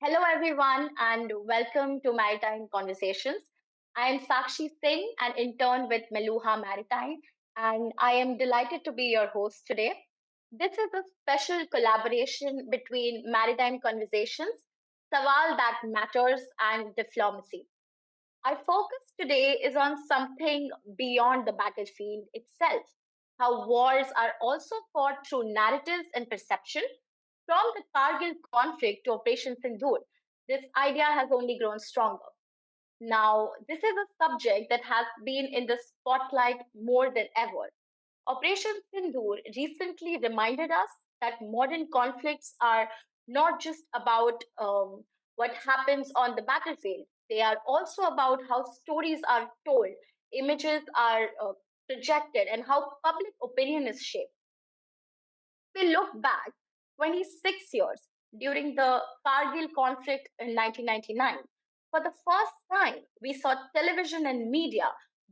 Hello, everyone, and welcome to Maritime Conversations. I am Sakshi Singh, an intern with Meluha Maritime, and I am delighted to be your host today. This is a special collaboration between Maritime Conversations, Sawaal that Matters, and Deflomacy. Our focus today is on something beyond the battlefield itself, how wars are also fought through narratives and perception. From the Kargil conflict to Operation Sindoor, this idea has only grown stronger. Now, this is a subject that has been in the spotlight more than ever. Operation Sindoor recently reminded us that modern conflicts are not just about what happens on the battlefield, they are also about how stories are told, images are projected, and how public opinion is shaped. We look back 26 years during the Kargil conflict in 1999. For the first time, we saw television and media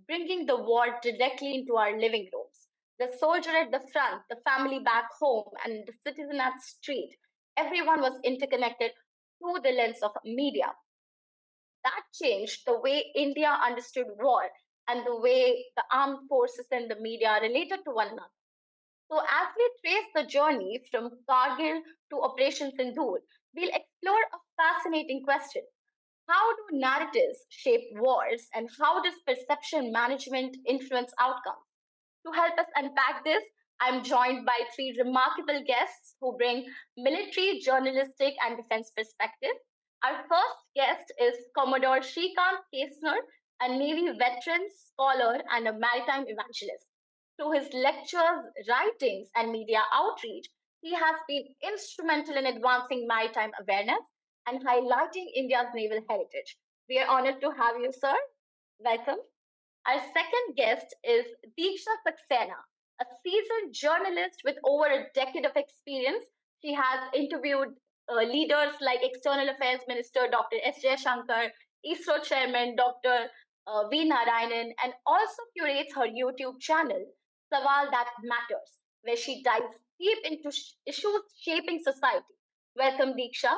bringing the war directly into our living rooms. The soldier at the front, the family back home, and the citizen at street. Everyone was interconnected through the lens of media. That changed the way India understood war and the way the armed forces and the media related to one another. So, as we trace the journey from Kargil to Operation Sindoor, we'll explore a fascinating question. How do narratives shape wars, and how does perception management influence outcomes? To help us unpack this, I'm joined by three remarkable guests who bring military, journalistic, and defense perspectives. Our first guest is Commodore Srikant Kesnur, a Navy veteran, scholar, and a maritime evangelist. Through his lectures, writings, and media outreach, he has been instrumental in advancing maritime awareness and highlighting India's naval heritage. We are honored to have you, sir. Welcome. Our second guest is Deeksha Saksena, a seasoned journalist with over a decade of experience. She has interviewed leaders like External Affairs Minister Dr. S. Shankar, ISRO Chairman Dr. V. Narayanan, and also curates her YouTube channel, Sawaal That Matters, where she dives deep into issues shaping society. Welcome, Deeksha.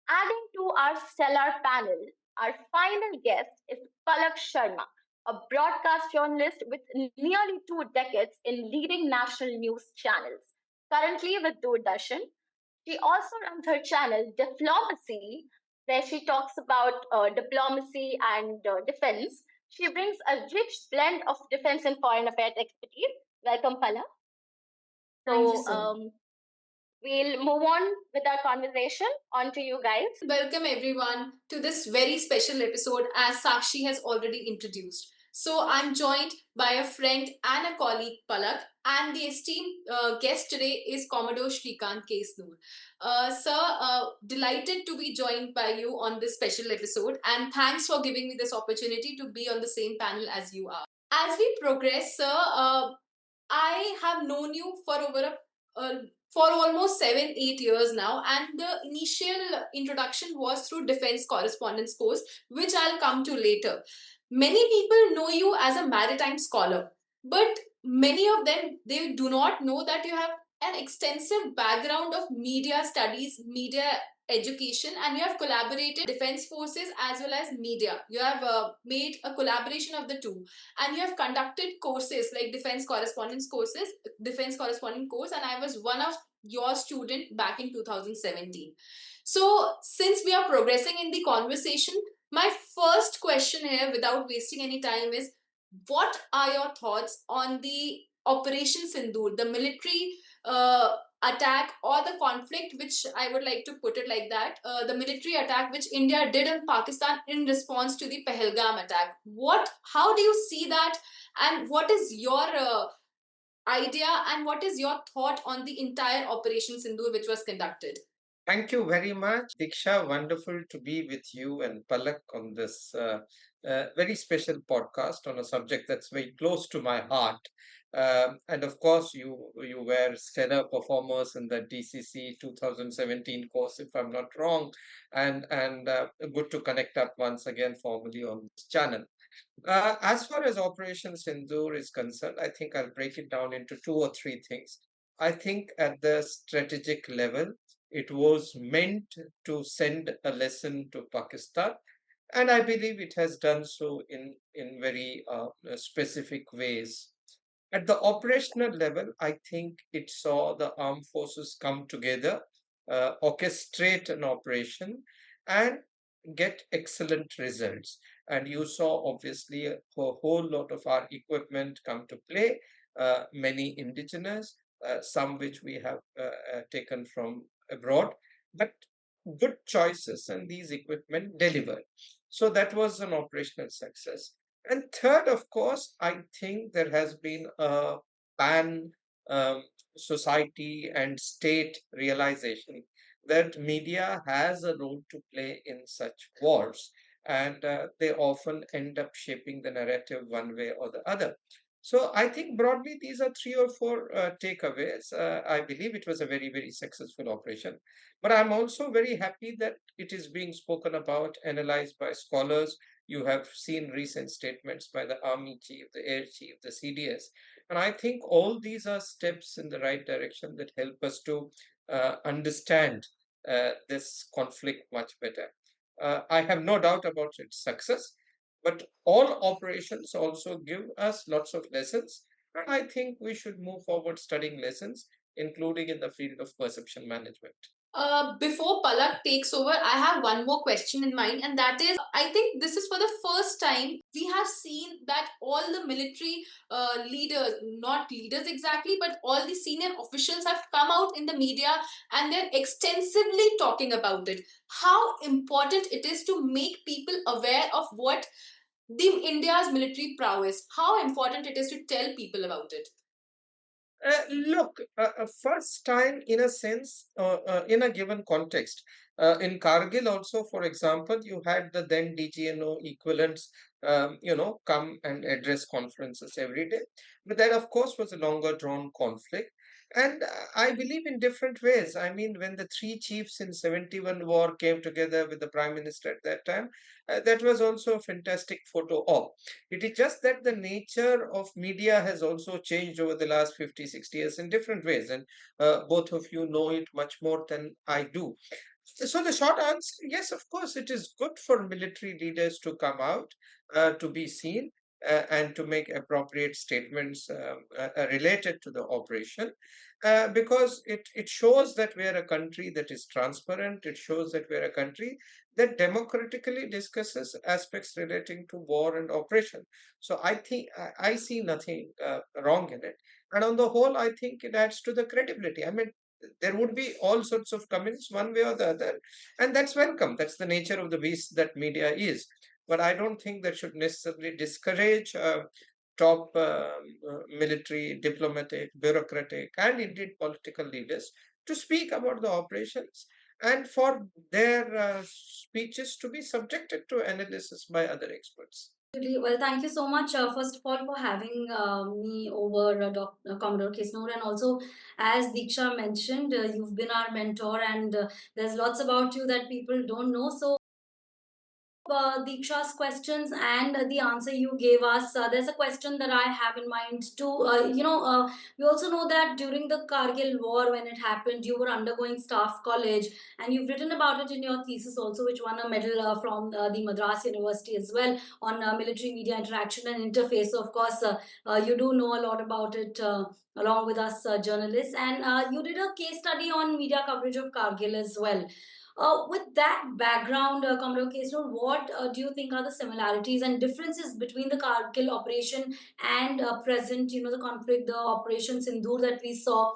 Adding to our stellar panel, our final guest is Palak Sharma, a broadcast journalist with nearly 2 decades in leading national news channels. Currently with Doordarshan, she also runs her channel Deflomacy, where she talks about diplomacy and defense. She brings a rich blend of defense and foreign affairs expertise. Welcome, Palak. Thank you So, so much. we'll move on with our conversation. On to you guys. Welcome everyone to this very special episode as Sakshi has already introduced. So I'm joined by a friend and a colleague Palak, and the esteemed guest today is Commodore Srikant Kesnur. Sir, delighted to be joined by you on this special episode, and thanks for giving me this opportunity to be on the same panel as you are. As we progress, sir, I have known you for almost 7-8 years now, and the initial introduction was through defense correspondence course, which I'll come to later. Many people know you as a maritime scholar, but many of them they do not know that you have an extensive background of media studies, media education, and you have collaborated defense forces as well as media. You have made a collaboration of the two, and you have conducted courses like defense correspondent course, and I was one of your student back in 2017. So since we are progressing in the conversation, my first question here without wasting any time is, what are your thoughts on the Operation Sindoor, the military attack or the conflict, which I would like to put it like that, the military attack which India did in Pakistan in response to the Pahalgam attack? How do you see that, and what is your idea and what is your thought on the entire Operation Sindoor which was conducted? Thank you very much, Diksha. Wonderful to be with you and Palak on this very special podcast on a subject that's very close to my heart. And of course, you were stellar performers in the DCC 2017 course, if I'm not wrong, and good to connect up once again formally on this channel. As far as Operation Sindoor is concerned, I think I'll break it down into two or three things. I think at the strategic level, It was meant to send a lesson to Pakistan, and I believe it has done so in very specific ways. At the operational level, I think it saw the armed forces come together, orchestrate an operation, and get excellent results. And you saw obviously a whole lot of our equipment come to play, many indigenous, some which we have taken from abroad, but good choices, and these equipment delivered. So that was an operational success. And third, of course, I think there has been a pan society and state realization that media has a role to play in such wars, and they often end up shaping the narrative one way or the other. So I think broadly these are three or four takeaways. I believe it was a very, very successful operation. But I'm also very happy that it is being spoken about, analyzed by scholars. You have seen recent statements by the army chief, the air chief, the CDS. And I think all these are steps in the right direction that help us to understand this conflict much better. I have no doubt about its success, but all operations also give us lots of lessons. And I think we should move forward studying lessons, including in the field of perception management. Before Palak takes over, I have one more question in mind, and that is I think this is for the first time we have seen that all the military leaders, not leaders exactly, but all the senior officials have come out in the media and they're extensively talking about it. How important it is to make people aware of what the India's military prowess, how important it is to tell people about it. Look, first time in a sense, in a given context. In Kargil also, for example, you had the then DGNO equivalents, come and address conferences every day. But that, of course, was a longer drawn conflict. And I believe in different ways. I mean, when the three chiefs in 71 war came together with the prime minister at that time, that was also a fantastic photo op. It is just that the nature of media has also changed over the last 50, 60 years in different ways. And both of you know it much more than I do. So the short answer, yes, of course, it is good for military leaders to come out, to be seen, and to make appropriate statements related to the operation, because it shows that we are a country that is transparent. It shows that we are a country that democratically discusses aspects relating to war and operation. So I think I see nothing wrong in it. And on the whole, I think it adds to the credibility. I mean, there would be all sorts of comments one way or the other, and that's welcome. That's the nature of the beast that media is. But I don't think that should necessarily discourage top military, diplomatic, bureaucratic, and indeed political leaders to speak about the operations, and for their speeches to be subjected to analysis by other experts. Well, thank you so much, first of all, for having me over, Commodore Kesnur. And also, as Deeksha mentioned, you've been our mentor, and there's lots about you that people don't know. So, Deeksha's questions and the answer you gave us. There's a question that I have in mind too. We also know that during the Kargil war, when it happened, you were undergoing staff college, and you've written about it in your thesis also, which won a medal from the Madras University as well on military media interaction and interface. So, of course, you do know a lot about it. Along with us journalists, and you did a case study on media coverage of Kargil as well. With that background, Commodore Kesnur, what do you think are the similarities and differences between the Kargil operation and present, the conflict, the Operation Sindoor that we saw,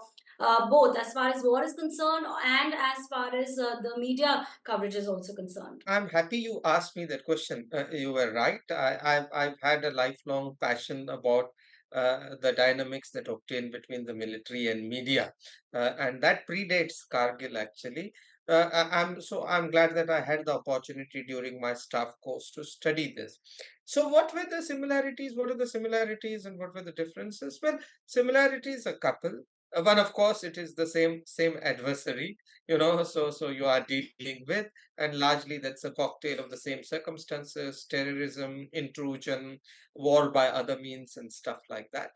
both as far as war is concerned and as far as the media coverage is also concerned? I'm happy you asked me that question. You were right. I've had a lifelong passion about the dynamics that obtain between the military and media, and that predates Kargil actually. I'm glad that I had the opportunity during my staff course to study this. So what were the similarities? What are the similarities and what were the differences? Well, similarities a couple. One, of course, it is the same adversary, so you are dealing with, and largely that's a cocktail of the same circumstances: terrorism, intrusion, war by other means, and stuff like that.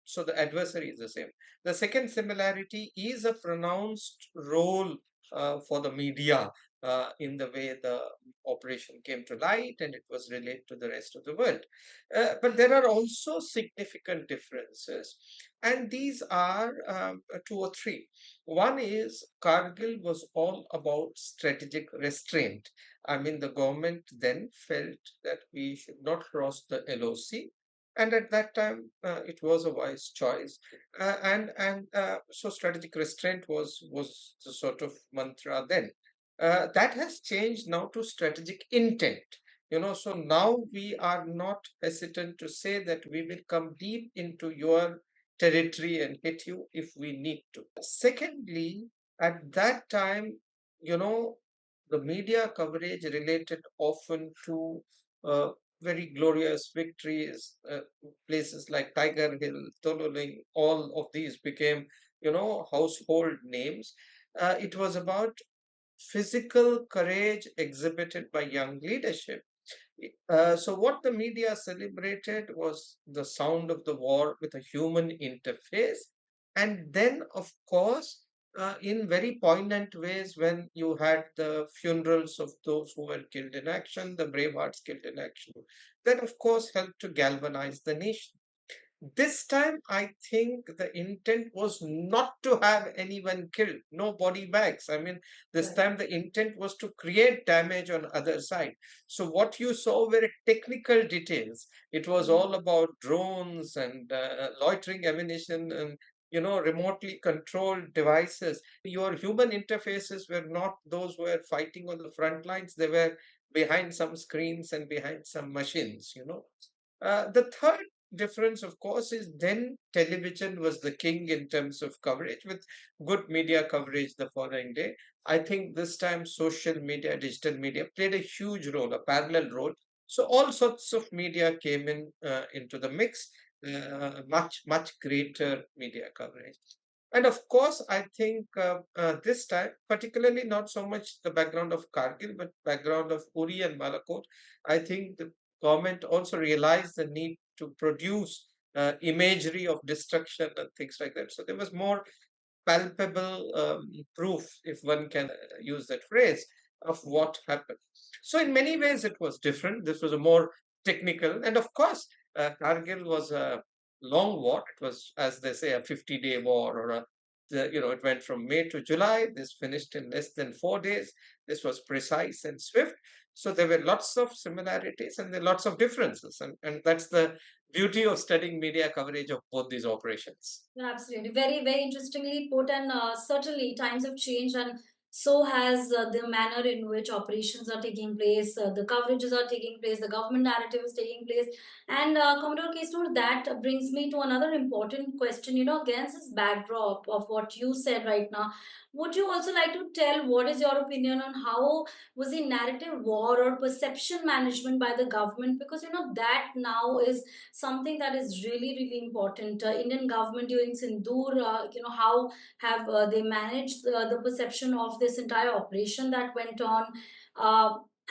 So the adversary is the same. The second similarity is a pronounced role for the media in the way the operation came to light and it was relayed to the rest of the world. But there are also significant differences, and these are two or three. One is Kargil was all about strategic restraint. I mean, the government then felt that we should not cross the LOC, and at that time it was a wise choice. So strategic restraint was the sort of mantra then. That has changed now to strategic intent. So now we are not hesitant to say that we will come deep into your territory and hit you if we need to. Secondly, at that time, you know, the media coverage related often to very glorious victories. Places like Tiger Hill, Tololing, all of these became, household names. It was about physical courage exhibited by young leadership. So what the media celebrated was the sound of the war with a human interface. And then, of course, in very poignant ways, when you had the funerals of those who were killed in action, the brave hearts killed in action, that, of course, helped to galvanize the nation. This time, I think the intent was not to have anyone killed, no body bags. I mean, this Right. time the intent was to create damage on other side. So what you saw were technical details. It was all about drones and loitering ammunition and remotely controlled devices. Your human interfaces were not those who were fighting on the front lines. They were behind some screens and behind some machines. The third difference, of course, is then television was the king in terms of coverage, with good media coverage the following day. I think this time social media, digital media played a huge role, a parallel role. So all sorts of media came in into the mix, much greater media coverage. And of course, I think this time, particularly not so much the background of Kargil, but background of Uri and Malakot, I think the government also realized the need to produce imagery of destruction and things like that. So there was more palpable proof, if one can use that phrase, of what happened. So in many ways, it was different. This was a more technical, and of course, Kargil was a long war. It was, as they say, a 50-day war, or it went from May to July. This finished in less than 4 days. This was precise and swift. So there were lots of similarities and there are lots of differences, and that's the beauty of studying media coverage of both these operations. Absolutely. Very, very interestingly put. And certainly, times have changed, and so has the manner in which operations are taking place, the coverages are taking place, the government narrative is taking place. And Commodore Kesnur, that brings me to another important question. Against this backdrop of what you said right now, would you also like to tell what is your opinion on how was the narrative war or perception management by the government? Because that now is something that is really, really important. Indian government during Sindoor, how have they managed the perception of this entire operation that went on?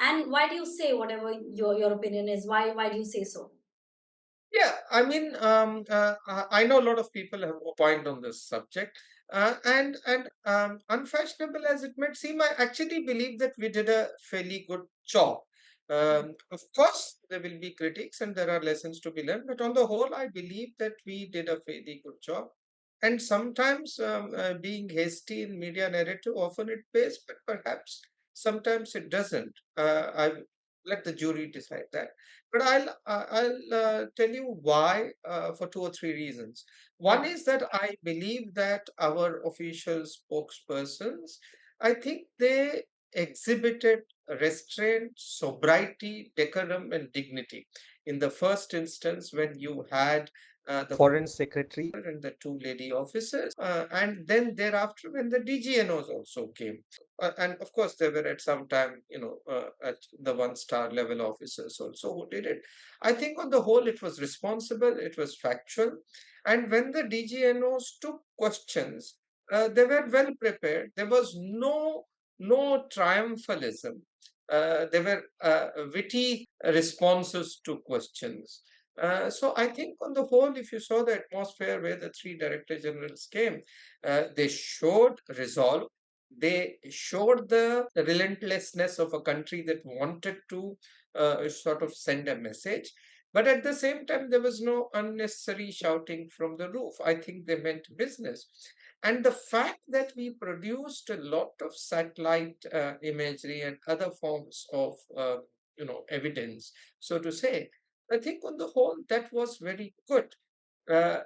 And why do you say whatever your opinion is? Why do you say so? Yeah, I mean, I know a lot of people have opined on this subject, and unfashionable as it might seem, I actually believe that we did a fairly good job. Of course, there will be critics and there are lessons to be learned, but on the whole, I believe that we did a fairly good job. And sometimes being hasty in media narrative, often it pays, but perhaps sometimes it doesn't. I let the jury decide that. But I'll tell you why for two or three reasons. One is that I believe that our official spokespersons, I think they exhibited restraint, sobriety, decorum, and dignity. In the first instance, when you had the foreign secretary and the two lady officers, and then thereafter when the DGNOs also came. And of course, there were at some time, at the one-star level officers also who did it. I think on the whole, it was responsible, it was factual. And when the DGNOs took questions, they were well prepared. There was no triumphalism. There were witty responses to questions. So I think on the whole, if you saw the atmosphere where the three director generals came, they showed resolve. They showed the relentlessness of a country that wanted to sort of send a message. But at the same time, there was no unnecessary shouting from the roof. I think they meant business. And the fact that we produced a lot of satellite imagery and other forms of evidence, so to say, I think on the whole, that was very good.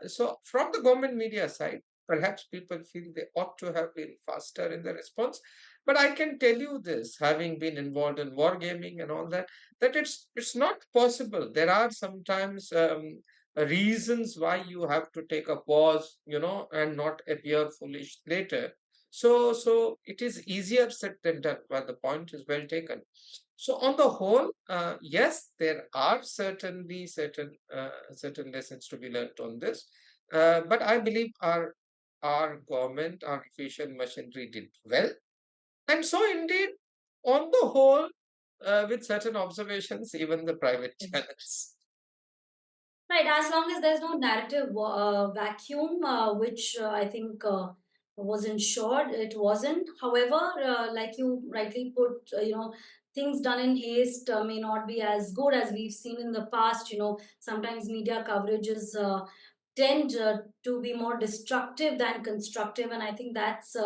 So, from the government media side, perhaps people feel they ought to have been faster in the response. But I can tell you this, having been involved in wargaming and all that, that it's not possible. There are sometimes reasons why you have to take a pause, and not appear foolish later. So it is easier said than done. But the point is well taken. So on the whole, yes, there are certainly certain lessons to be learned on this, but I believe our government, our official machinery did well, and so indeed, on the whole, with certain observations, even the private channels. Right, as long as there's no narrative vacuum, which I think was ensured, it wasn't. However, like you rightly put, things done in haste may not be as good as we've seen in the past. Sometimes media coverages tend to be more destructive than constructive, and I think that's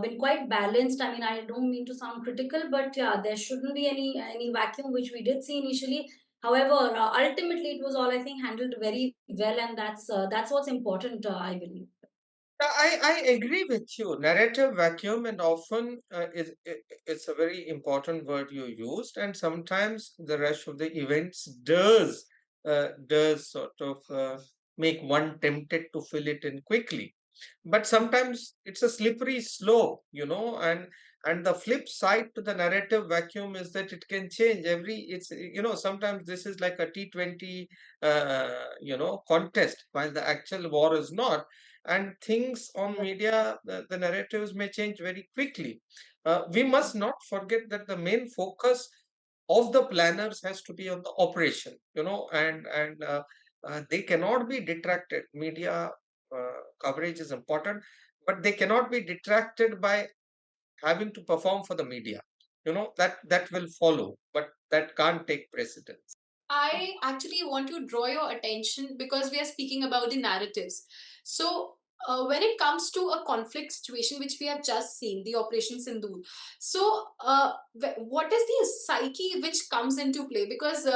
been quite balanced. I mean, I don't mean to sound critical, but yeah, there shouldn't be any vacuum, which we did see initially. However, ultimately, it was all, I think, handled very well, and that's what's important, I believe. I agree with you. Narrative vacuum, and often it's a very important word you used, and sometimes the rush of the events does sort of make one tempted to fill it in quickly. But sometimes it's a slippery slope, and the flip side to the narrative vacuum is that it can change sometimes this is like a T20 contest, while the actual war is not, and things on media, the narratives may change very quickly. We must not forget that the main focus of the planners has to be on the operation, and they cannot be detracted. Media coverage is important, but they cannot be detracted by having to perform for the media. That will follow, but that can't take precedence. I actually want to draw your attention because we are speaking about the narratives. So, when it comes to a conflict situation, which we have just seen, the Operation Sindoor, so what is the psyche which comes into play? Because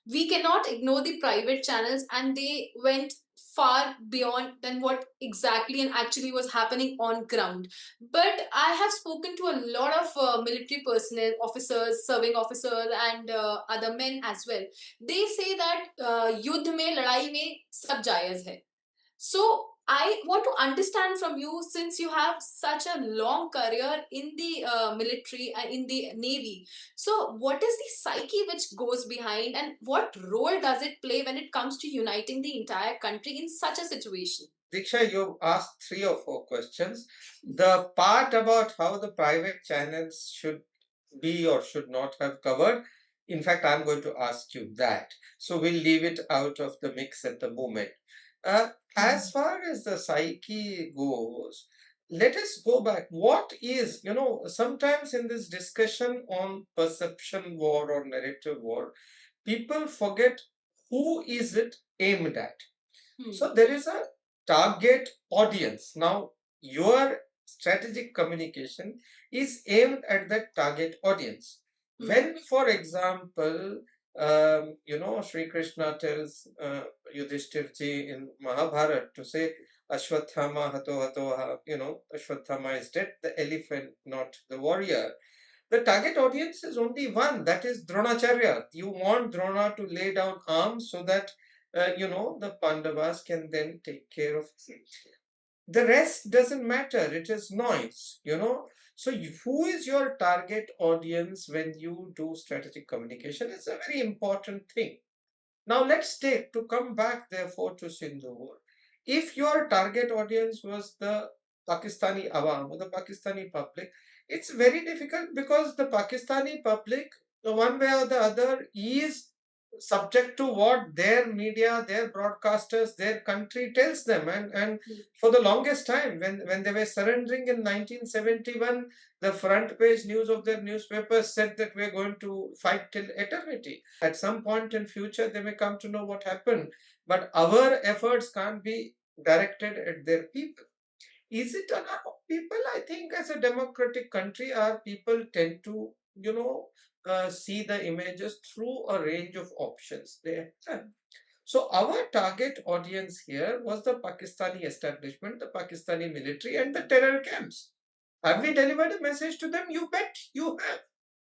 we cannot ignore the private channels, and they went far beyond than what exactly and actually was happening on ground. But I have spoken to a lot of military personnel, officers, serving officers, and other men as well. They say that युद्ध में लड़ाई में सब जायज है. So I want to understand from you, since you have such a long career in the military and in the navy. So what is the psyche which goes behind, and what role does it play when it comes to uniting the entire country in such a situation? Diksha, you asked 3 or 4 questions. The part about how the private channels should be or should not have covered, in fact, I'm going to ask you that. So we'll leave it out of the mix at the moment. As far as the psyche goes, let us go back. What is, sometimes in this discussion on perception war or narrative war, people forget who is it aimed at. So there is a target audience. Now, your strategic communication is aimed at that target audience. When, for example, Sri Krishna tells Yudhishthir ji in Mahabharata to say, Ashwathama hato hato ha, Ashwathama is dead, the elephant, not the warrior. The target audience is only one, that is Dronacharya. You want Drona to lay down arms so that the Pandavas can then take care of it. The rest doesn't matter. It is noise. So who is your target audience when you do strategic communication? It's a very important thing. Now let's take to come back therefore to Sindhu. If your target audience was the Pakistani Awam or the Pakistani public, it's very difficult because the Pakistani public, the one way or the other, is subject to what their media, their broadcasters, their country tells them. And for the longest time, when they were surrendering in 1971, the front page news of their newspapers said that we're going to fight till eternity. At some point in future, they may come to know what happened, but our efforts can't be directed at their people. Is it on our people? I think as a democratic country, our people tend to, see the images through a range of options they have. So our target audience here was the Pakistani establishment, the Pakistani military, and the terror camps. Have we delivered a message to them? You bet you have.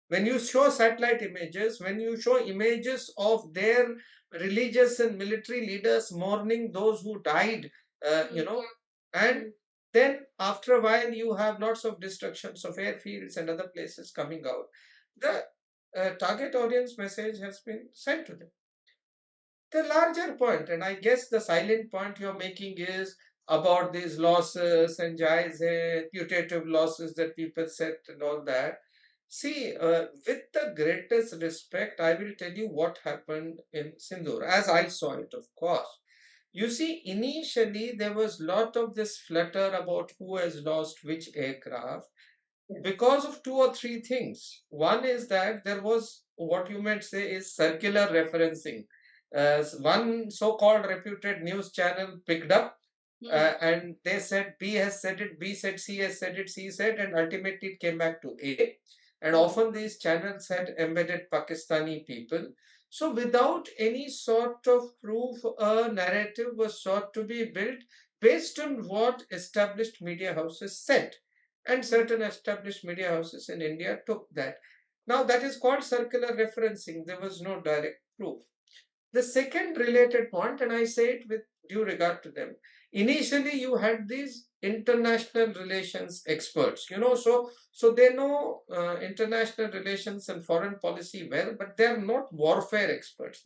When you show satellite images, when you show images of their religious and military leaders mourning those who died, and then after a while you have lots of destructions of airfields and other places coming out. The target audience message has been sent to them. The larger point, and I guess the silent point you're making, is about these losses and putative losses that people said and all that. See, with the greatest respect, I will tell you what happened in Sindoor, as I saw it, of course. You see, initially there was lot of this flutter about who has lost which aircraft because of two or three things. One is that there was what you might say is circular referencing. One so-called reputed news channel picked up and they said B has said it, B said C has said it, C said, and ultimately it came back to A. And often these channels had embedded Pakistani people. So without any sort of proof, a narrative was sought to be built based on what established media houses said. And certain established media houses in India took that. Now that is called circular referencing. There was no direct proof. The second related point, and I say it with due regard to them, initially you had these international relations experts, so they know international relations and foreign policy well, but they are not warfare experts.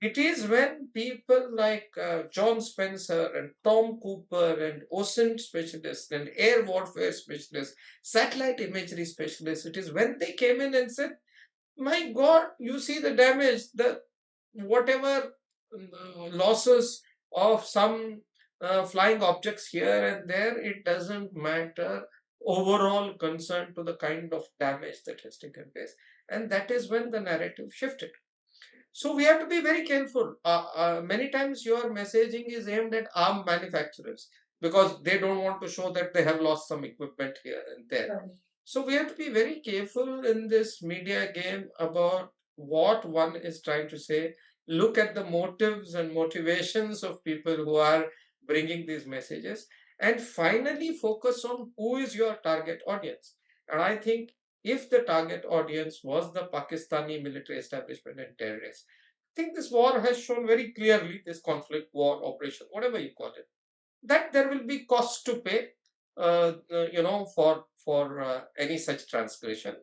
It is when people like John Spencer and Tom Cooper and OSINT specialists and air warfare specialists, satellite imagery specialists, it is when they came in and said, my God, you see the damage, the whatever losses of some flying objects here and there, it doesn't matter. Overall concern to the kind of damage that has taken place. And that is when the narrative shifted. So we have to be very careful. Many times your messaging is aimed at arm manufacturers because they don't want to show that they have lost some equipment here and there. Right. So we have to be very careful in this media game about what one is trying to say. Look at the motives and motivations of people who are bringing these messages, and finally focus on who is your target audience. And I think if the target audience was the Pakistani military establishment and terrorists, I think this war has shown very clearly, this conflict, war, operation, whatever you call it, that there will be costs to pay, for any such transgression.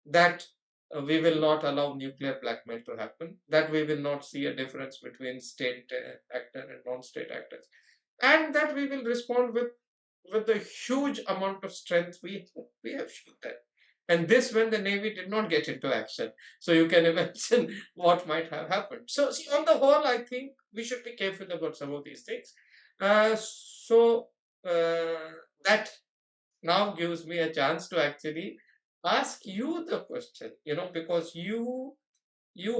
That we will not allow nuclear blackmail to happen. That we will not see a difference between state actor and non-state actors, and that we will respond with the huge amount of strength we have shown that. And this when the Navy did not get into action. So you can imagine what might have happened. So see, on the whole, I think we should be careful about some of these things. So that now gives me a chance to actually ask you the question, because you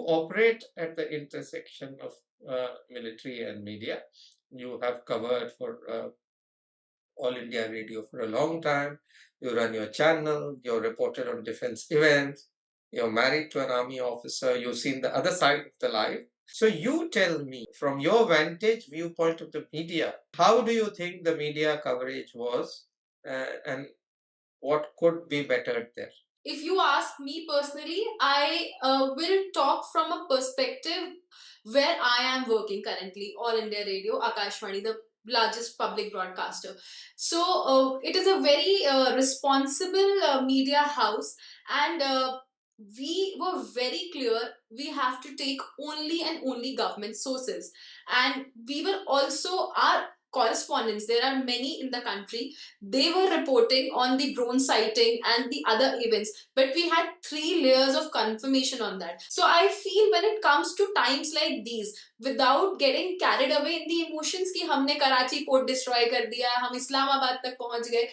operate at the intersection of military and media. You have covered for All India Radio for a long time. You run your channel, you're reported on defense events, you're married to an army officer, you've seen the other side of the life. So you tell me, from your vantage viewpoint of the media, how do you think the media coverage was, and what could be bettered there? If you ask me personally, I will talk from a perspective where I am working currently, All India Radio, Akashvani, the largest public broadcaster. So it is a very responsible media house, and we were very clear we have to take only and only government sources, and we were also our correspondents, there are many in the country, they were reporting on the drone sighting and the other events, but we had 3 layers of confirmation on that. So I feel when it comes to times like these, without getting carried away in the emotions कि हमने Karachi port destroy कर दिया, हम इस्लामाबाद तक पहुंच गए,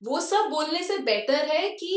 वो सब बोलने से बेटर है कि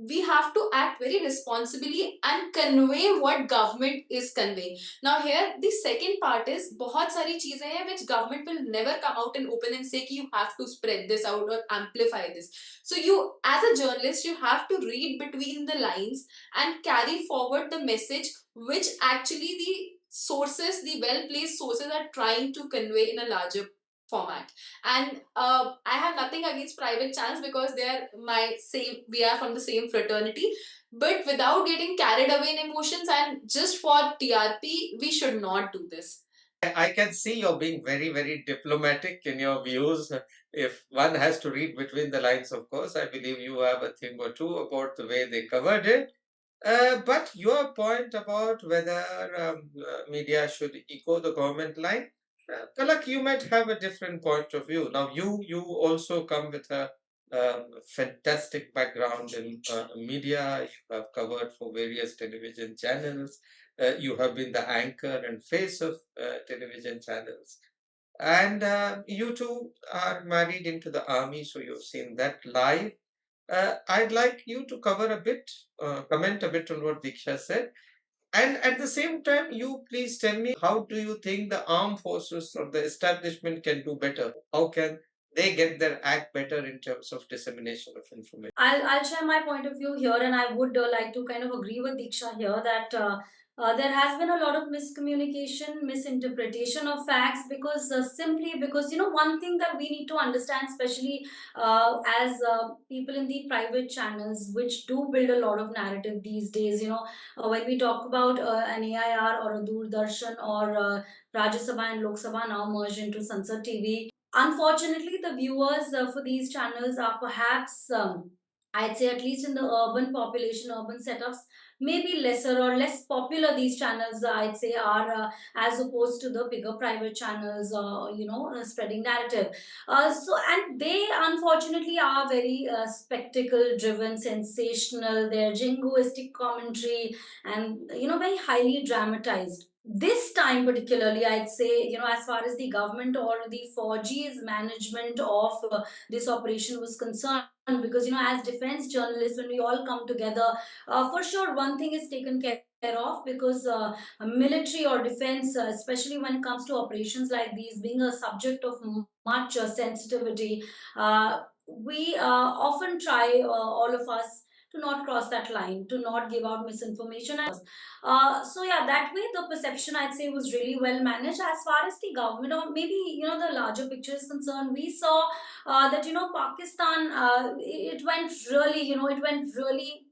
we have to act very responsibly and convey what government is conveying. Now here the second part is बहुत सारी चीजें हैं which government will never come out in open and say कि you have to spread this out or amplify this. So you as a journalist you have to read between the lines and carry forward the message which actually the sources, the well placed sources are trying to convey in a larger format. And I have nothing against private channels because they are my same, we are from the same fraternity, but without getting carried away in emotions and just for TRP we should not do this. I can see you're being very, very diplomatic in your views. If one has to read between the lines, of course, I believe you have a thing or two about the way they covered it. But your point about whether media should echo the government line, Palak, you might have a different point of view. Now, you also come with a fantastic background in media. You have covered for various television channels. You have been the anchor and face of television channels. And you two are married into the army, so you've seen that live. I'd like you to cover a bit, comment a bit on what Deeksha said. And at the same time, you please tell me, how do you think the armed forces or the establishment can do better? How can they get their act better in terms of dissemination of information? I'll share my point of view here, and I would like to kind of agree with Deeksha here that there has been a lot of miscommunication, misinterpretation of facts because simply because one thing that we need to understand, especially as people in the private channels, which do build a lot of narrative these days. When we talk about an AIR or a Doordarshan or Rajya Sabha and Lok Sabha now merged into Sansad TV. Unfortunately, the viewers for these channels are perhaps, I'd say, at least in the urban population, urban setups, maybe lesser or less popular these channels, I'd say, are as opposed to the bigger private channels, spreading narrative. And they unfortunately are very spectacle driven, sensational, their jingoistic commentary, and, very highly dramatized. This time particularly, I'd say, as far as the government or the 4G's management of this operation was concerned, because as defense journalists, when we all come together, for sure one thing is taken care of, because military or defense, especially when it comes to operations like these, being a subject of much sensitivity, we often try, all of us, to not cross that line, to not give out misinformation. So yeah, that way the perception, I'd say, was really well managed. As far as the government or maybe the larger picture is concerned, we saw that Pakistan, it went really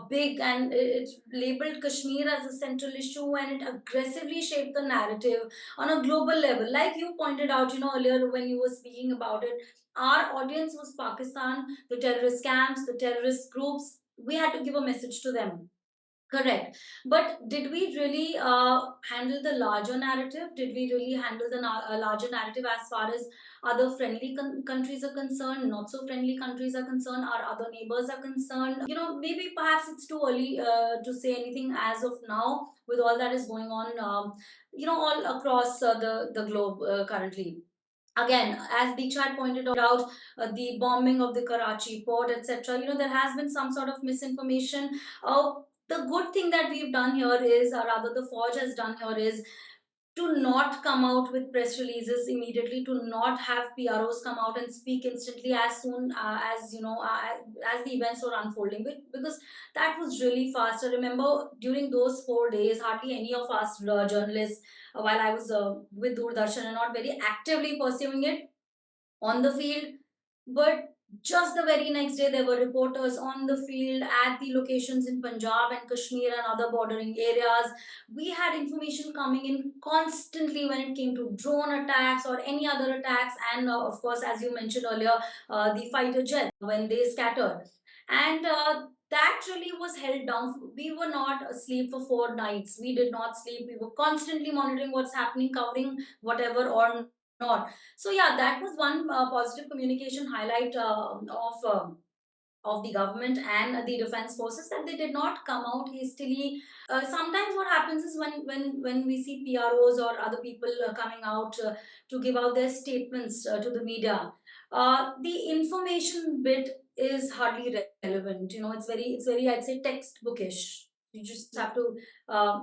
big, and it labeled Kashmir as a central issue, and it aggressively shaped the narrative on a global level. Like you pointed out, earlier when you were speaking about it, our audience was Pakistan, the terrorist camps, the terrorist groups. We had to give a message to them. Correct. But did we really handle the larger narrative? Did we really handle the larger narrative as far as other friendly countries are concerned, not so friendly countries are concerned, our other neighbors are concerned? Maybe perhaps it's too early to say anything as of now with all that is going on, all across the globe currently. Again, as Deeksha had pointed out, the bombing of the Karachi port, etc., there has been some sort of misinformation. The good thing that we've done here is, or rather the Forge has done here, is to not come out with press releases immediately, to not have PROs come out and speak instantly as soon as the events were unfolding, because that was really fast. I remember during those 4 days, hardly any of us journalists, while I was with Doordarshan and not very actively pursuing it on the field, but just the very next day there were reporters on the field at the locations in Punjab and Kashmir and other bordering areas. We had information coming in constantly when it came to drone attacks or any other attacks, and of course, as you mentioned earlier, the fighter jets when they scattered. And that really was held down. We were not asleep for 4 nights. We did not sleep. We were constantly monitoring what's happening, covering whatever or not. So yeah, that was one positive communication highlight of the government and the defense forces, that they did not come out hastily. Sometimes what happens is when we see PROs or other people coming out to give out their statements to the media, the information bit is hardly relevant. You know, it's very, I'd say, textbookish. You just have to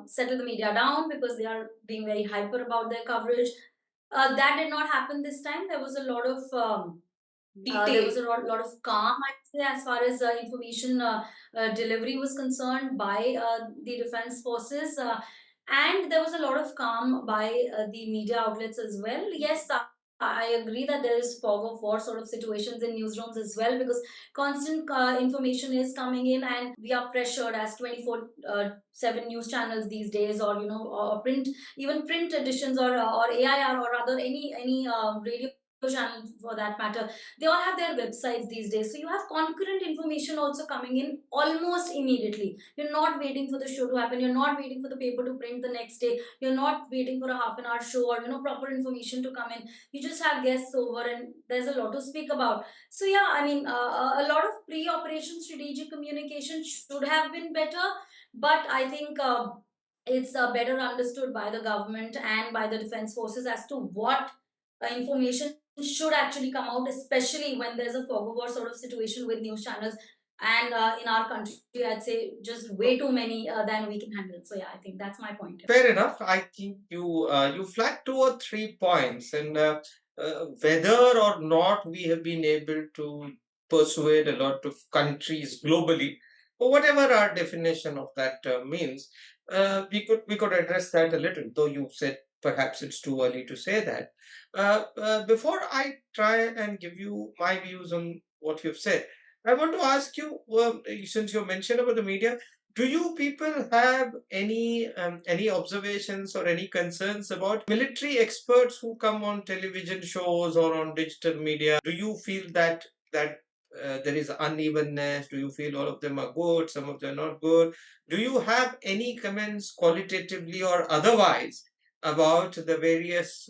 settle the media down because they are being very hyper about their coverage. That did not happen this time. There was a lot of there was a lot of calm, I'd say, as far as information delivery was concerned by the defense forces. And there was a lot of calm by the media outlets as well. Yes, I agree that there is fog of war sort of situations in newsrooms as well, because constant information is coming in and we are pressured as 24/7 news channels these days, or or print, even print editions, or AIR, or rather any radio channel for that matter. They all have their websites these days, so you have concurrent information also coming in almost immediately. You're not waiting for the show to happen, you're not waiting for the paper to print the next day, you're not waiting for a half an hour show, or proper information to come in. You just have guests over and there's a lot to speak about. So yeah, I mean, a lot of pre-operation strategic communication should have been better, but I think it's better understood by the government and by the defense forces as to what information should actually come out, especially when there's a fog of war sort of situation with news channels. And in our country, I'd say just way too many than we can handle. So yeah, I think that's my point. Fair enough. I think you flagged 2 or 3 points, and whether or not we have been able to persuade a lot of countries globally, or whatever our definition of that means, we could address that a little. Though you said perhaps it's too early to say that. Before I try and give you my views on what you've said, I want to ask you, since you mentioned about the media, do you people have any observations or any concerns about military experts who come on television shows or on digital media? Do you feel that there is unevenness? Do you feel all of them are good, some of them are not good? Do you have any comments, qualitatively or otherwise, about the various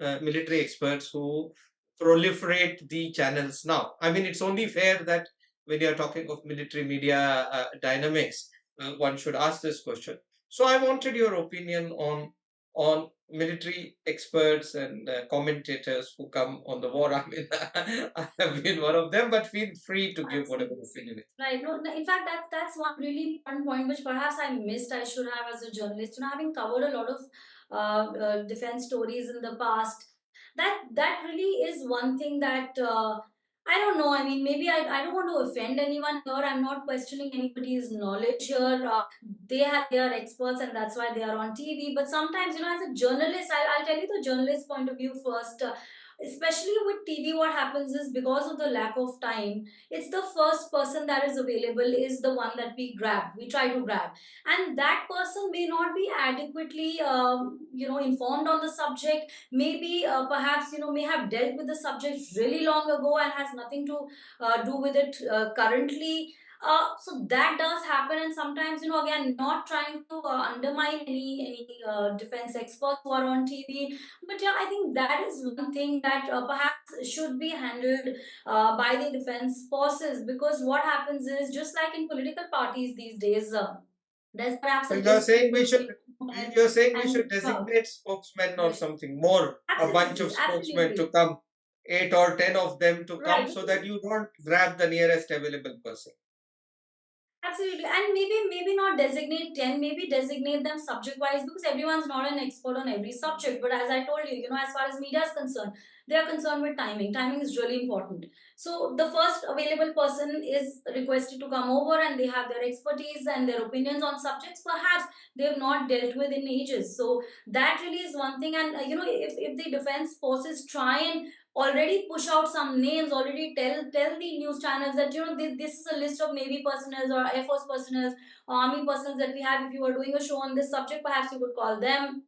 military experts who proliferate the channels now? I mean, it's only fair that when you're talking of military media dynamics, one should ask this question. So I wanted your opinion on military experts and commentators who come on the war. I mean, I have been one of them, but feel free to give whatever opinion is. Right. No, in fact, that's one really important point which perhaps I missed. I should have as a journalist. Having covered a lot of defense stories in the past, that really is one thing that I don't know. I mean, maybe I don't want to offend anyone here. I'm not questioning anybody's knowledge here. They are experts, and that's why they are on TV. But sometimes, as a journalist, I'll tell you the journalist point of view first. Especially with TV, what happens is, because of the lack of time, it's the first person that is available is the one that we try to grab, and that person may not be adequately informed on the subject, maybe perhaps may have dealt with the subject really long ago and has nothing to do with it currently. So that does happen, and sometimes, again, not trying to undermine any defense experts who are on TV, but yeah, I think that is one thing that perhaps should be handled by the defense forces, because what happens is, just like in political parties these days, there's perhaps So a you're list saying we between should you're saying we should and designate spokesmen or right. something more, a bunch of Absolutely, spokesmen to absolutely. come, 8 or 10 of them to come, Right. so that you don't grab the nearest available person. Absolutely. And maybe not designate 10, maybe designate them subject wise, because everyone's not an expert on every subject. But as I told you, as far as media is concerned, they are concerned with timing. Timing is really important. So the first available person is requested to come over, and they have their expertise and their opinions on subjects perhaps they have not dealt with in ages. So that really is one thing. And if the defense forces try and already push out some names, already tell the news channels that this is a list of Navy personnel or Air Force personnel or Army personnel that we have. If you are doing a show on this subject, perhaps you could call them,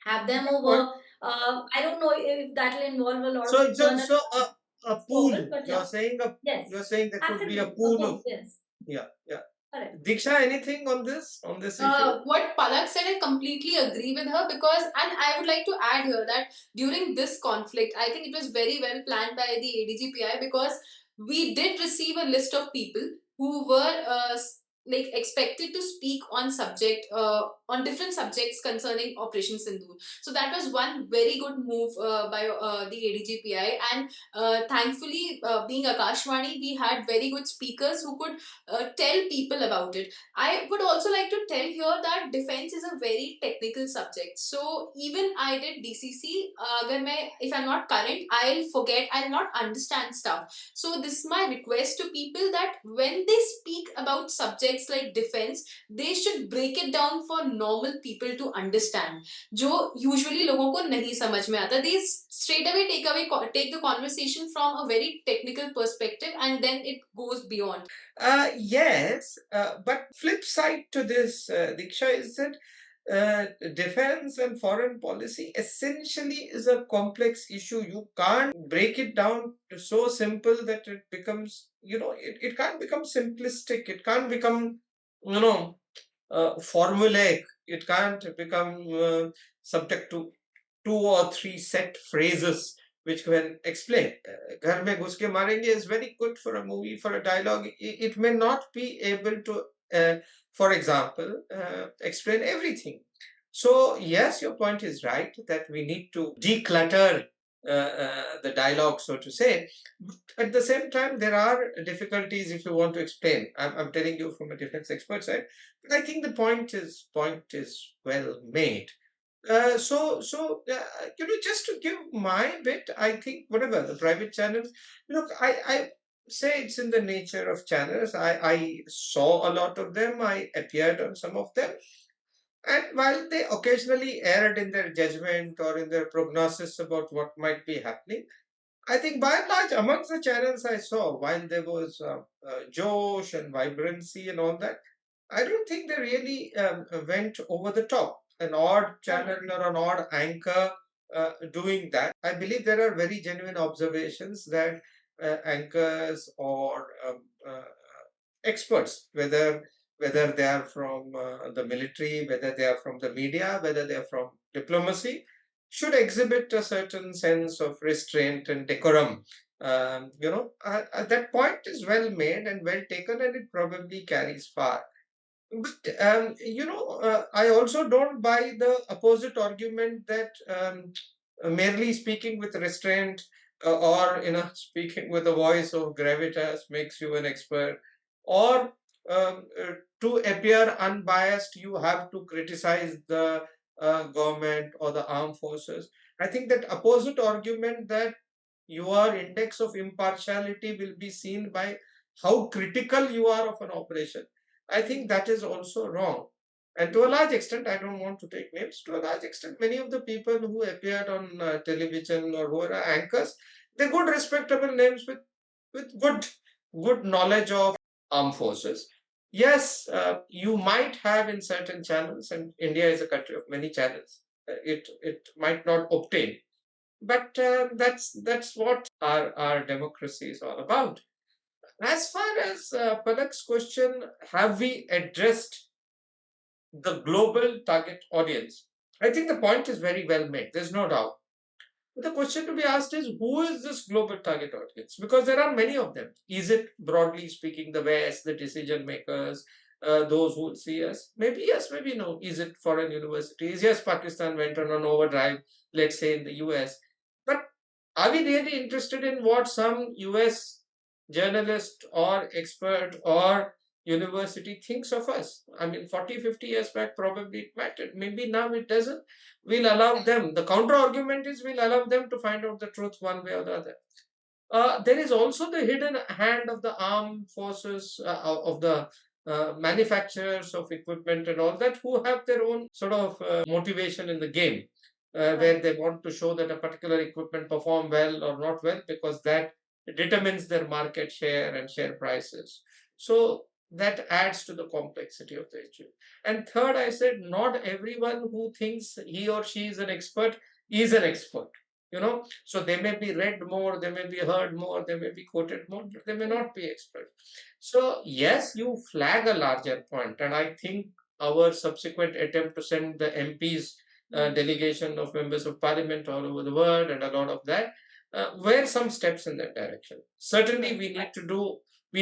have them Good point. over. I don't know if that will involve a lot of So, so, internal so a pool. struggle, but You're yeah, saying yes, you're saying there should be a absolutely, a pool of, pool, yes. yeah, yeah. Correct. Diksha, anything on this issue? What Palak said, I completely agree with her because, and I would like to add here that during this conflict, I think it was very well planned by the ADGPI because we did receive a list of people who were like expected to speak on on different subjects concerning Operation Sindoor. So that was one very good move by the ADGPI, and thankfully, being Akashvani, we had very good speakers who could tell people about it. I would also like to tell here that defense is a very technical subject. So even I did DCC. If I'm not current, I'll forget. I'll not understand stuff. So this is my request to people that when they speak about subjects like defense, they should break it down for normal people to understand. जो usually लोगों को नहीं समझ में आता. They straight away take the conversation from a very technical perspective, and then it goes beyond. Yes, but flip side to this, Diksha, is that defense and foreign policy essentially is a complex issue. You can't break it down to so simple that it becomes, it can't become simplistic. It can't become, formulaic. It can't become subject to 2 or 3 set phrases which can explain. Ghar mein ghus ke marenge is very good for a movie, for a dialogue. It may not be able to, for example, explain everything. So, yes, your point is right that we need to declutter the dialogue, so to say. But at the same time, there are difficulties if you want to explain. I'm telling you from a defense expert side. But I think the point is well made. Just to give my bit, I think whatever the private channels, look, I say it's in the nature of channels. I saw a lot of them. I appeared on some of them. And while they occasionally erred in their judgment or in their prognosis about what might be happening, I think by and large, amongst the channels I saw, while there was josh and vibrancy and all that, I don't think they really went over the top. An odd channel or an odd anchor doing that. I believe there are very genuine observations that anchors or experts, whether they are from the military, whether they are from the media, whether they are from diplomacy, should exhibit a certain sense of restraint and decorum. That point is well made and well taken, and it probably carries far. But I also don't buy the opposite argument that merely speaking with restraint or speaking with a voice of gravitas makes you an expert, or to appear unbiased you have to criticize the government or the armed forces. I think that opposite argument that your index of impartiality will be seen by how critical you are of an operation. I think that is also wrong. And to a large extent, I don't want to take names, to a large extent, many of the people who appeared on television or who are anchors, they're good, respectable names with good knowledge of armed forces. Yes, you might have in certain channels, and India is a country of many channels, it might not obtain. But that's what our democracy is all about. As far as Palak's question, have we addressed the global target audience? I think the point is very well made. There's no doubt. But the question to be asked is, who is this global target audience? Because there are many of them. Is it, broadly speaking, the West, the decision makers, those who will see us? Maybe yes, maybe no. Is it foreign universities? Yes, Pakistan went on an overdrive, let's say in the US. But are we really interested in what some US journalist or expert or university thinks of us? I mean, 40, 50 years back, probably it mattered. Maybe now it doesn't. We'll allow them. The counter argument is we'll allow them to find out the truth one way or the other. There is also the hidden hand of the armed forces, of the manufacturers of equipment and all that, who have their own sort of motivation in the game, where they want to show that a particular equipment perform well or not well, because that determines their market share and share prices. So that adds to the complexity of the issue. And third, I said not everyone who thinks he or she is an expert is an expert. So they may be read more, they may be heard more, they may be quoted more, but they may not be expert. So yes, you flag a larger point, and I think our subsequent attempt to send the MPs, delegation of members of parliament all over the world, and a lot of that were some steps in that direction. Certainly, we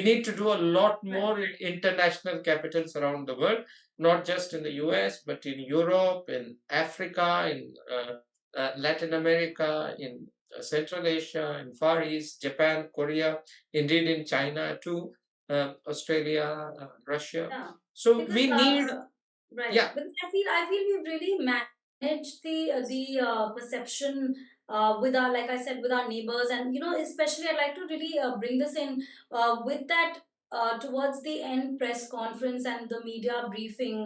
need to do a lot more in international capitals around the world, not just in the US, but in Europe, in Africa, in Latin America, in Central Asia, in Far East, Japan, Korea, indeed in China too, Australia, Russia. Yeah. So Because we need, right, yeah, because I feel we've really managed the perception with our, like I said, with our neighbors, and especially I'd like to really bring this in with that. Towards the end press conference and the media briefing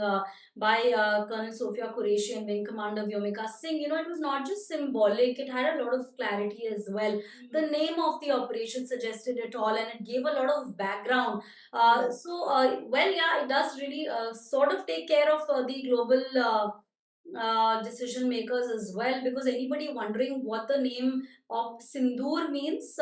by Colonel Sophia Qureshi and Wing Commander Vyomika Singh, it was not just symbolic, it had a lot of clarity as well. The name of the operation suggested it all, and it gave a lot of background. Well, yeah, it does really sort of take care of the global decision makers as well, because anybody wondering what the name of Sindoor means,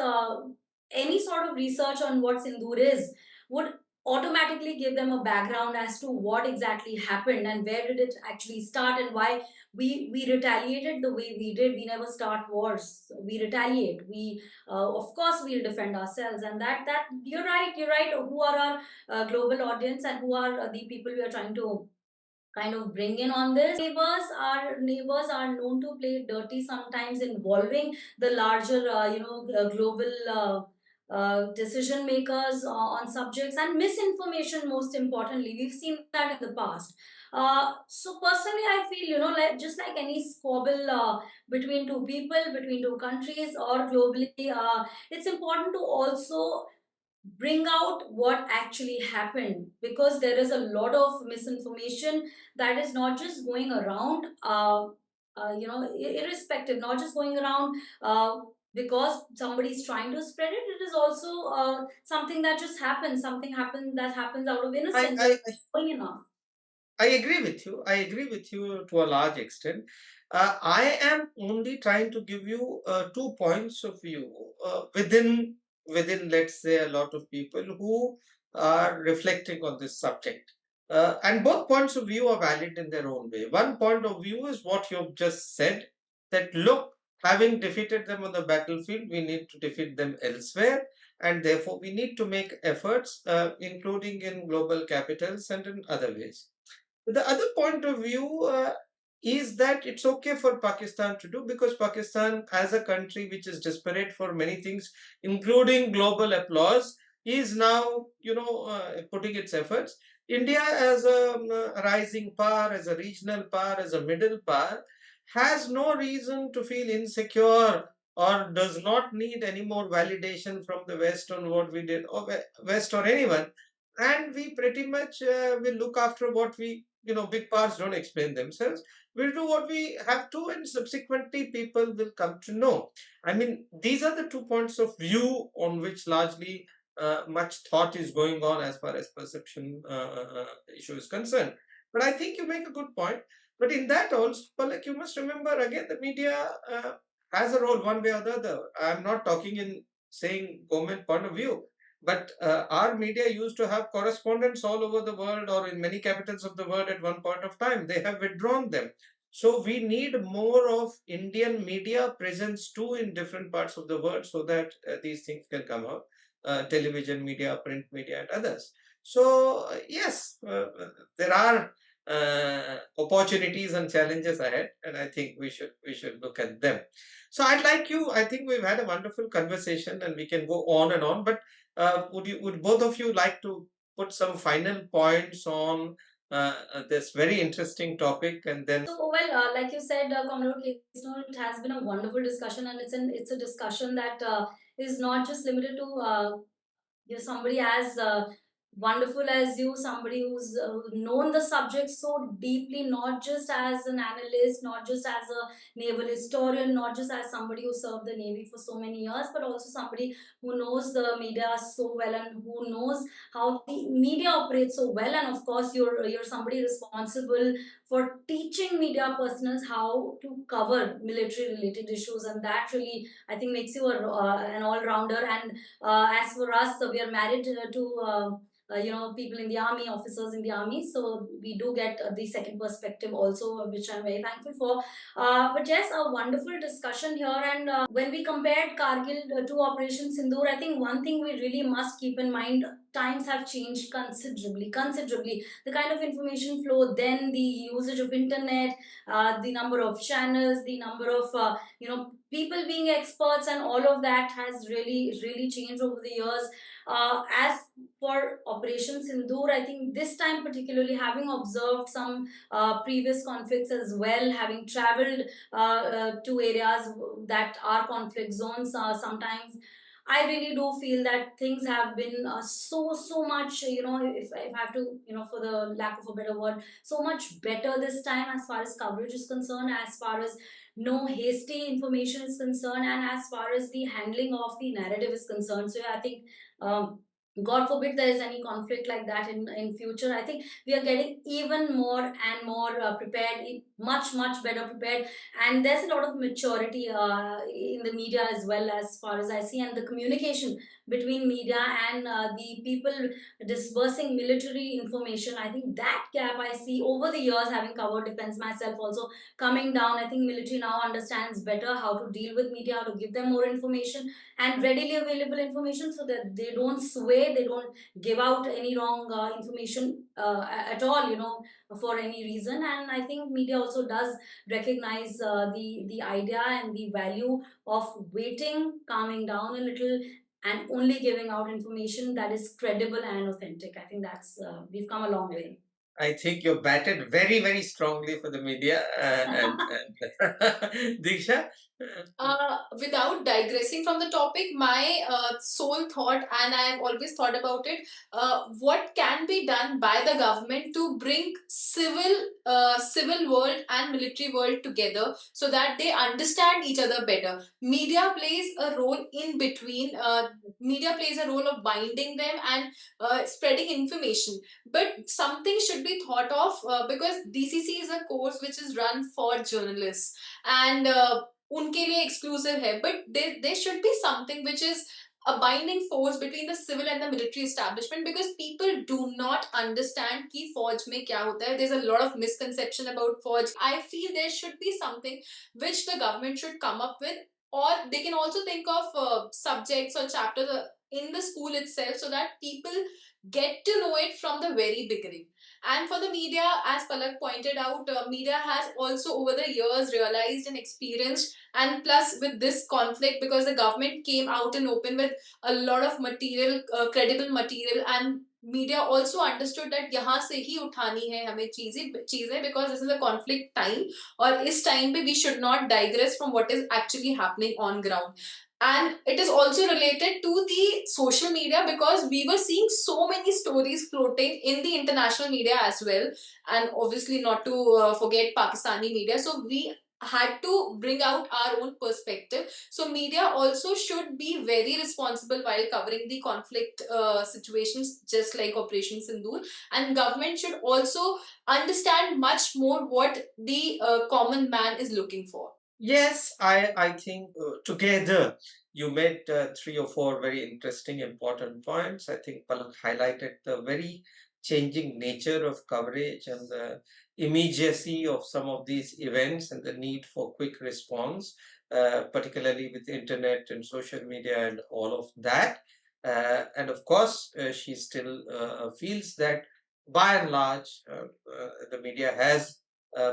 any sort of research on what Sindoor is would automatically give them a background as to what exactly happened and where did it actually start, and why we retaliated the way we did. We never start wars, we retaliate. We of course we'll defend ourselves, and that you're right, who are our global audience, and who are the people we are trying to kind of bring in on this. Neighbors are known to play dirty sometimes, involving the larger global decision makers on subjects, and misinformation, most importantly. We've seen that in the past. So personally I feel, like just like any squabble between two people, between two countries, or globally, it's important to also bring out what actually happened, because there is a lot of misinformation that is not just going around, irrespective, not just going around because somebody is trying to spread it. It is also something that just happens, something happens that happens out of I, innocence, I, going enough. I agree with you. I agree with you to a large extent. I am only trying to give you 2 points of view within, let's say, a lot of people who are reflecting on this subject. And both points of view are valid in their own way. One point of view is what you've just said, that look, having defeated them on the battlefield, we need to defeat them elsewhere. And therefore, we need to make efforts, including in global capitals and in other ways. The other point of view is that it's okay for Pakistan to do, because Pakistan, as a country which is desperate for many things, including global applause, is now, putting its efforts. India, as a rising power, as a regional power, as a middle power, has no reason to feel insecure or does not need any more validation from the West on what we did, or West or anyone. And we pretty much will look after what we, big powers don't explain themselves. We'll do what we have to, and subsequently people will come to know. I mean, these are the 2 points of view on which largely much thought is going on as far as perception issue is concerned. But I think you make a good point. But in that also, like, you must remember again, the media has a role one way or the other. I'm not talking in saying government point of view, but our media used to have correspondents all over the world, or in many capitals of the world at one point of time. They have withdrawn them. So we need more of Indian media presence too in different parts of the world, so that these things can come out. Television media, print media, and others. So yes, there are opportunities and challenges ahead, and I think we should look at them. So I think we've had a wonderful conversation, and we can go on and on. But would both of you like to put some final points on this very interesting topic, and then? So, well, like you said, Comrade Kesnur, it has been a wonderful discussion, and it's a discussion that is not just limited to somebody as wonderful as you, somebody who's known the subject so deeply, not just as an analyst, not just as a naval historian, not just as somebody who served the Navy for so many years, but also somebody who knows the media so well and who knows how the media operates so well. And of course, you're somebody responsible for teaching media personals how to cover military related issues, and that really, I think, makes you an all rounder. And as for us, we are married to people in the army, officers in the army, so we do get the second perspective also, which I'm very thankful for. But yes, a wonderful discussion here. And when we compared Kargil to Operation Sindoor, I think one thing we really must keep in mind: times have changed considerably. The kind of information flow then, the usage of internet, the number of channels, the number of people being experts, and all of that has really changed over the years. As for Operation Sindoor, I think this time particularly, having observed some previous conflicts as well, having traveled to areas that are conflict zones, sometimes I really do feel that things have been so much, if I have to, for the lack of a better word, so much better this time as far as coverage is concerned, as far as no hasty information is concerned, and as far as the handling of the narrative is concerned. So yeah, I think, God forbid there is any conflict like that in future. I think we are getting even more and more prepared, much better prepared, and there's a lot of maturity in the media as well, as far as I see, and the communication between media and the people disbursing military information. I think that gap I see over the years, having covered defense myself also, coming down. I think military now understands better how to deal with media, how to give them more information and readily available information, so that they don't sway, they don't give out any wrong information at all, for any reason. And I think media also does recognize the idea and the value of waiting, calming down a little, and only giving out information that is credible and authentic. I think that's we've come a long way. I think you batted very, very strongly for the media. And Diksha? Without digressing from the topic, my sole thought, and I have always thought about it, what can be done by the government to bring civil world and military world together so that they understand each other better. Media plays a role in between. Media plays a role of binding them and spreading information. But something should be thought of, because DCC is a course which is run for journalists, and उनके लिए exclusive है, but there should be something which is a binding force between the civil and the military establishment, because people do not understand कि फौज में क्या होता है. There's a lot of misconception about फौज. I feel there should be something which the government should come up with, or they can also think of subjects or chapters in the school itself, so that people get to know it from the very beginning. And for the media, as Palak pointed out, media has also over the years realized and experienced, and plus with this conflict, because the government came out and open with a lot of material, credible material, and media also understood that यहाँ से ही उठानी है हमें चीजें, because this is a conflict time, और इस time पे we should not digress from what is actually happening on ground. And it is also related to the social media, because we were seeing so many stories floating in the international media as well, and obviously not to forget Pakistani media. So we had to bring out our own perspective. So media also should be very responsible while covering the conflict situations, just like Operation Sindoor. And government should also understand much more what the common man is looking for. Yes, I think together you made three or four very interesting, important points. I think Palak highlighted the very changing nature of coverage and the immediacy of some of these events and the need for quick response, particularly with internet and social media and all of that. And of course, she still feels that by and large, the media has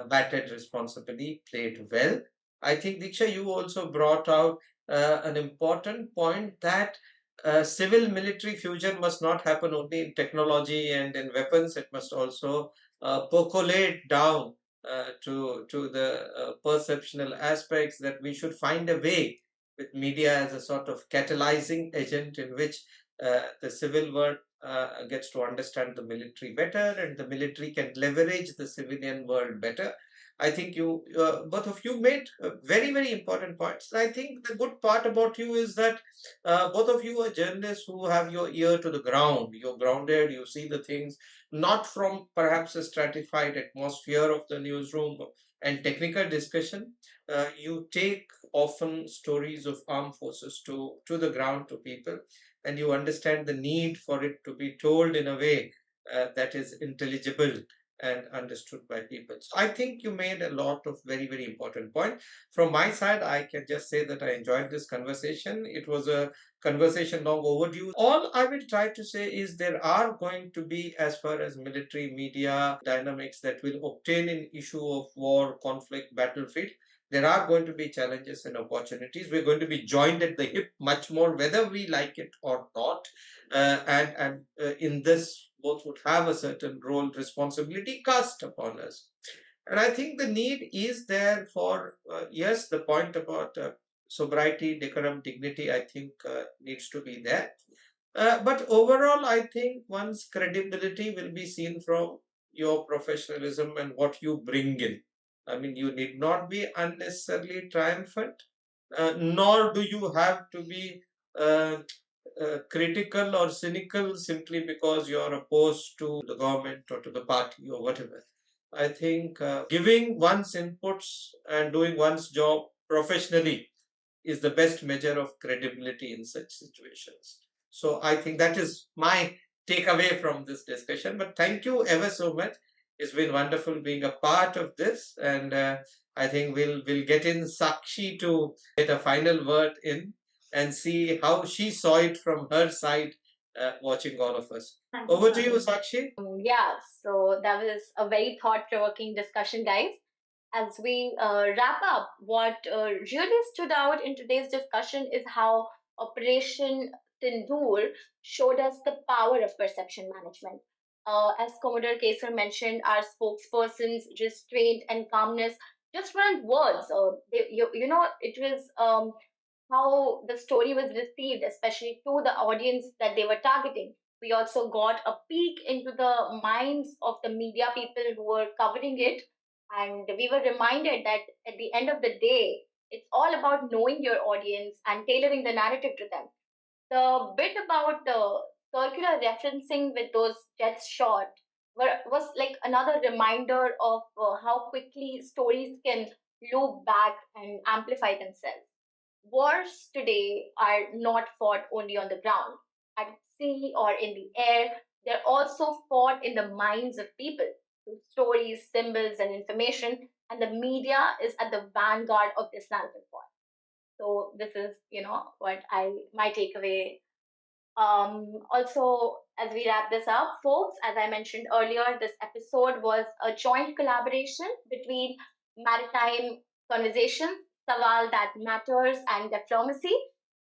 batted responsibly, played well. I think, Diksha, you also brought out an important point that civil military fusion must not happen only in technology and in weapons. It must also percolate down to the perceptional aspects, that we should find a way with media as a sort of catalyzing agent in which the civil world gets to understand the military better, and the military can leverage the civilian world better. I think you, both of you made very, very important points. I think the good part about you is that both of you are journalists who have your ear to the ground. You're grounded, you see the things not from perhaps a stratified atmosphere of the newsroom and technical discussion. You take often stories of armed forces to the ground, to people, and you understand the need for it to be told in a way that is intelligible and understood by people. So I think you made a lot of very, very important points. From my side, I can just say that I enjoyed this conversation. It was a conversation long overdue. All I will try to say is there are going to be, as far as military media dynamics that will obtain in issue of war, conflict, battlefield, there are going to be challenges and opportunities. We're going to be joined at the hip much more, whether we like it or not. And in this, both would have a certain role, responsibility cast upon us. And I think the need is there for, yes, the point about sobriety, decorum, dignity, I think needs to be there. But overall, I think one's credibility will be seen from your professionalism and what you bring in. I mean, you need not be unnecessarily triumphant, nor do you have to be uh, critical or cynical simply because you're opposed to the government or to the party or whatever. I think giving one's inputs and doing one's job professionally is the best measure of credibility in such situations. So I think that is my takeaway from this discussion. But thank you ever so much. It's been wonderful being a part of this, and I think we'll get in Sakshi to get a final word in and see how she saw it from her side, watching all of us. Over to you, Sakshi. Yeah, so that was a very thought provoking discussion, guys. As we wrap up, what really stood out in today's discussion is how Operation Sindoor showed us the power of perception management. As Commodore Kesar mentioned, our spokesperson's restraint and calmness just weren't words. It was how the story was received, especially to the audience that they were targeting. We also got a peek into the minds of the media people who were covering it, and we were reminded that at the end of the day, it's all about knowing your audience and tailoring the narrative to them. The bit about the circular referencing with those jets shot was like another reminder of how quickly stories can loop back and amplify themselves. Wars today are not fought only on the ground, at sea or in the air. They're also fought in the minds of people through stories, symbols, and information. And the media is at the vanguard of this narrative war. So this is, what I my takeaway. Also, as we wrap this up, folks, as I mentioned earlier, this episode was a joint collaboration between Maritime Conversations, Sawaal that Matters and Deflomacy,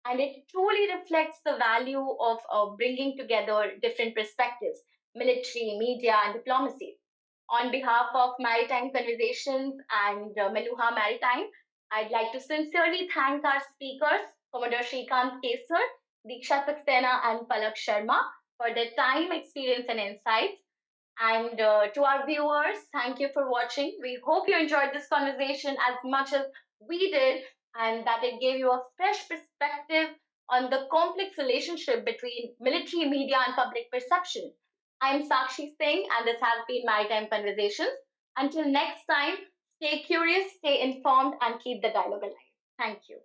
and it truly reflects the value of bringing together different perspectives, military, media, and diplomacy. On behalf of Maritime Conversations and Meluha Maritime, I'd like to sincerely thank our speakers, Commodore Srikant Kesnur, Deeksha Saksena, and Palak Sharma for their time, experience, and insights. And to our viewers, thank you for watching. We hope you enjoyed this conversation as much as we did, and that it gave you a fresh perspective on the complex relationship between military media and public perception. I'm Sakshi Singh, and this has been Maritime Conversations. Until next time, stay curious, stay informed, and keep the dialogue alive. Thank you.